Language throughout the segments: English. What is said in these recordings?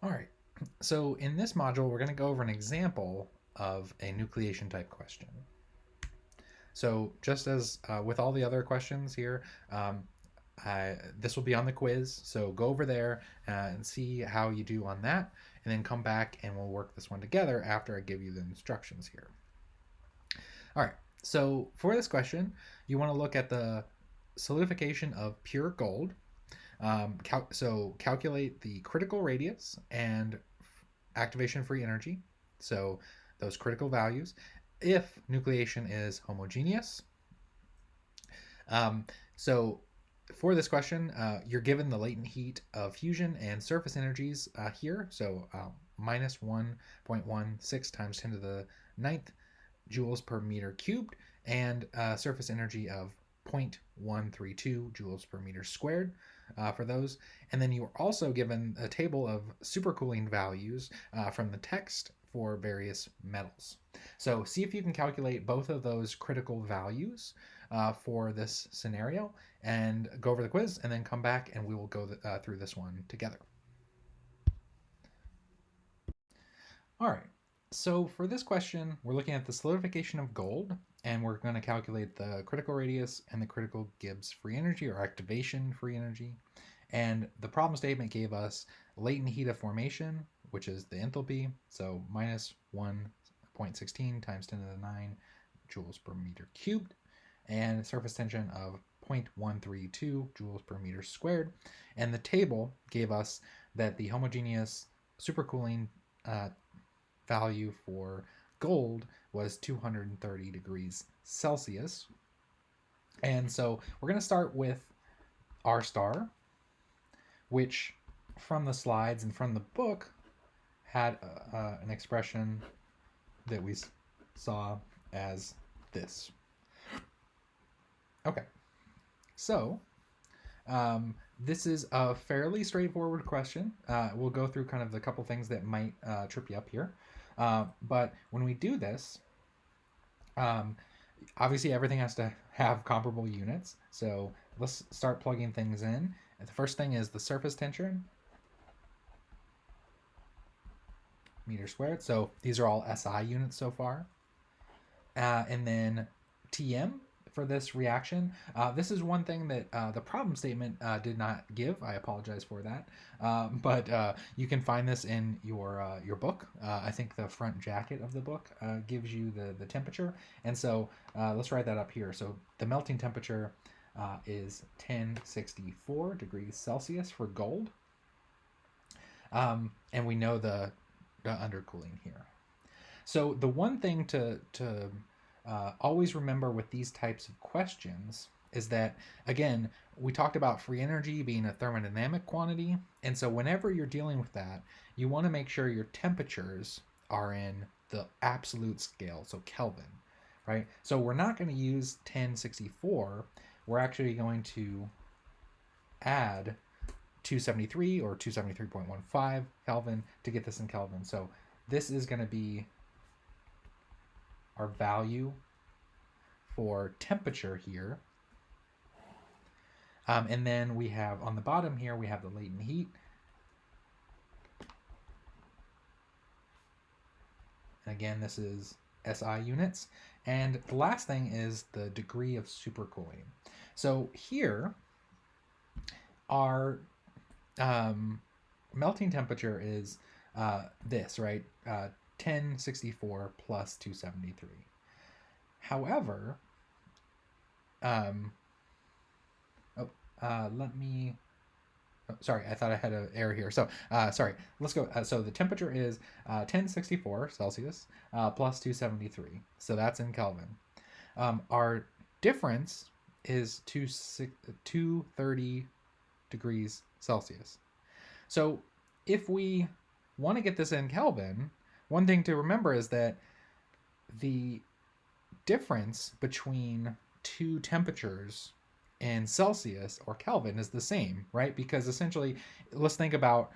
All right, so in this module, we're going to go over an example of a nucleation type question. So just as with all the other questions here, this will be on the quiz. So go over there and see how you do on that, and then come back and we'll work this one together after I give you the instructions here. All right, so for this question, you want to look at the solidification of pure gold. So calculate the critical radius and activation free energy, so those critical values, if nucleation is homogeneous. So for this question, you're given the latent heat of fusion and surface energies here. So minus 1.16 times 10 to the ninth joules per meter cubed, and surface energy of 0.132 joules per meter squared for those. And then you are also given a table of supercooling values from the text for various metals. So see if you can calculate both of those critical values for this scenario, and go over the quiz, and then come back and we will go through this one together. All right, so for this question, we're looking at the solidification of gold, and we're going to calculate the critical radius and the critical Gibbs free energy or activation free energy. And the problem statement gave us latent heat of formation, which is the enthalpy, so minus 1.16 times 10 to the 9 joules per meter cubed, and surface tension of 0.132 joules per meter squared. And the table gave us that the homogeneous supercooling value for gold was 230 degrees Celsius. And so we're going to start with R star, which from the slides and from the book had an expression that we saw as this. Okay, so this is a fairly straightforward question. We'll go through kind of the couple things that might trip you up here. But when we do this, obviously everything has to have comparable units. So let's start plugging things in. And the first thing is the surface tension, meter squared. So these are all SI units so far. And then Tm for this reaction. This is one thing that the problem statement did not give. I apologize for that. But you can find this in your book. I think the front jacket of the book gives you the temperature. And so let's write that up here. So the melting temperature is 1064 degrees Celsius for gold. And we know the undercooling here. So the one thing to always remember with these types of questions is that, again, we talked about free energy being a thermodynamic quantity. And so whenever you're dealing with that, you want to make sure your temperatures are in the absolute scale, so Kelvin, right? So we're not going to use 1064. We're actually going to add 273 or 273.15 Kelvin to get this in Kelvin. So this is going to be our value for temperature here. And then we have on the bottom here, we have the latent heat. And again, this is SI units. And the last thing is the degree of supercooling. So here, our melting temperature is this, right? 1064 plus 273. However, let me, sorry, I thought I had an error here. So, sorry, let's go. So the temperature is 1064 Celsius plus 273. So that's in Kelvin. Our difference is 230 degrees Celsius. So if we want to get this in Kelvin, one thing to remember is that the difference between two temperatures in Celsius or Kelvin is the same, right? Because essentially, let's think about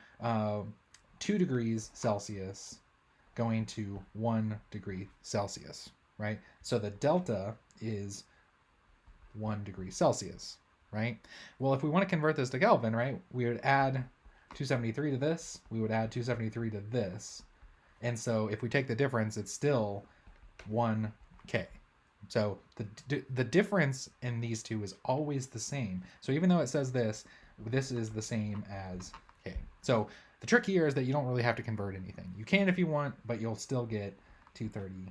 2 degrees Celsius going to 1 degree Celsius, right? So the delta is 1 degree Celsius, right? Well, if we want to convert this to Kelvin, right, we would add 273 to this, we would add 273 to this. And so if we take the difference, it's still 1K. So the difference in these two is always the same. So even though it says this is the same as K. So the trick here is that you don't really have to convert anything. You can if you want, but you'll still get 230K.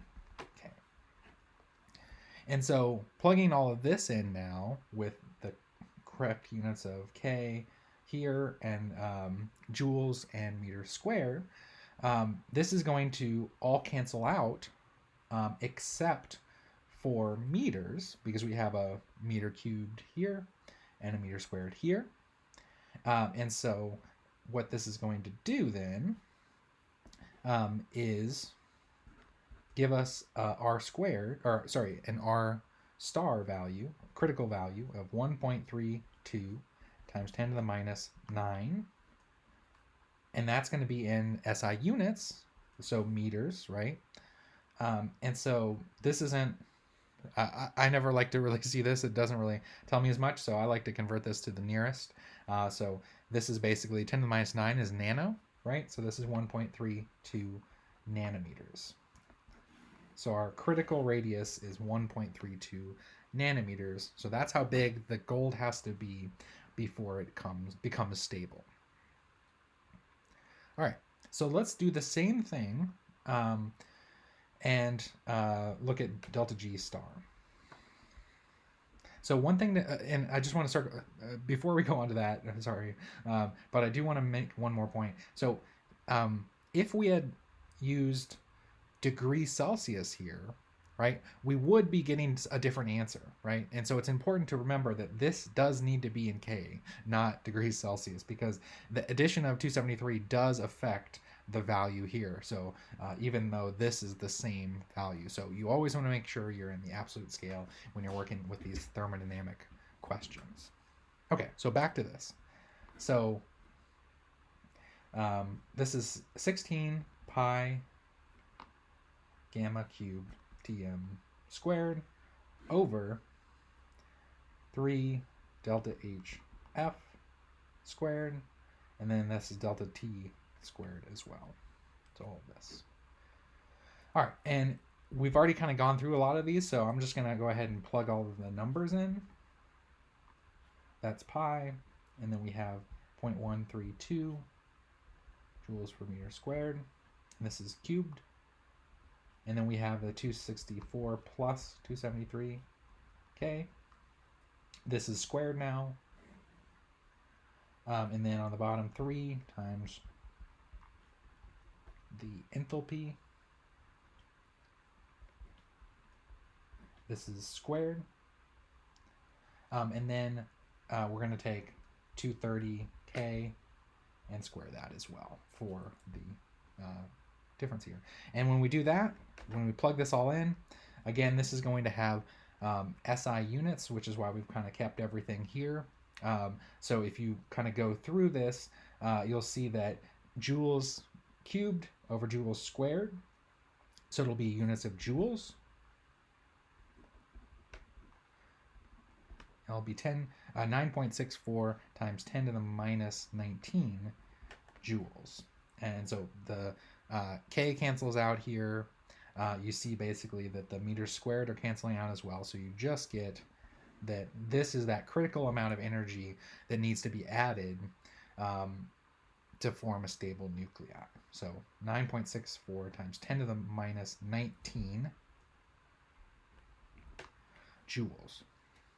And so plugging all of this in now with the correct units of K here and joules and meters squared, this is going to all cancel out except for meters, because we have a meter cubed here and a meter squared here. And so what this is going to do then is give us R squared, or sorry, an R star value, critical value of 1.32 times 10 to the minus 9. And that's going to be in SI units, so meters, right? And so this isn't, I never like to really see this. It doesn't really tell me as much, so I like to convert this to the nearest. So this is basically 10 to the minus 9 is nano, right? So this is 1.32 nanometers. So our critical radius is 1.32 nanometers. So that's how big the gold has to be before it becomes stable. All right, so let's do the same thing and look at delta G star. So one thing that, and I just want to start, before we go on to that, sorry, but I do want to make one more point. So if we had used degrees Celsius here, right, we would be getting a different answer, right? And so it's important to remember that this does need to be in K, not degrees Celsius, because the addition of 273 does affect the value here. So even though this is the same value, so you always want to make sure you're in the absolute scale when you're working with these thermodynamic questions. Okay, so back to this. So this is 16 pi gamma cubed Tm squared over 3 delta Hf squared, and then this is delta T squared as well. So all of this. All right, and we've already kind of gone through a lot of these, so I'm just going to go ahead and plug all of the numbers in. That's pi, and then we have 0.132 joules per meter squared, and this is cubed. And then we have the 264 plus 273K. This is squared now. And then on the bottom, 3 times the enthalpy. This is squared. And then we're going to take 230K and square that as well for the difference here. And when we do that, when we plug this all in, again, this is going to have SI units, which is why we've kind of kept everything here. So if you kind of go through this, you'll see that joules cubed over joules squared. So it'll be units of joules. It'll be 9.64 times 10 to the minus 19 joules. And so the K cancels out here. You see basically that the meters squared are canceling out as well. So you just get that this is that critical amount of energy that needs to be added to form a stable nuclei. So 9.64 times 10 to the minus 19 joules.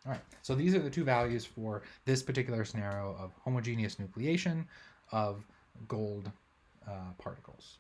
All right, so these are the two values for this particular scenario of homogeneous nucleation of gold particles.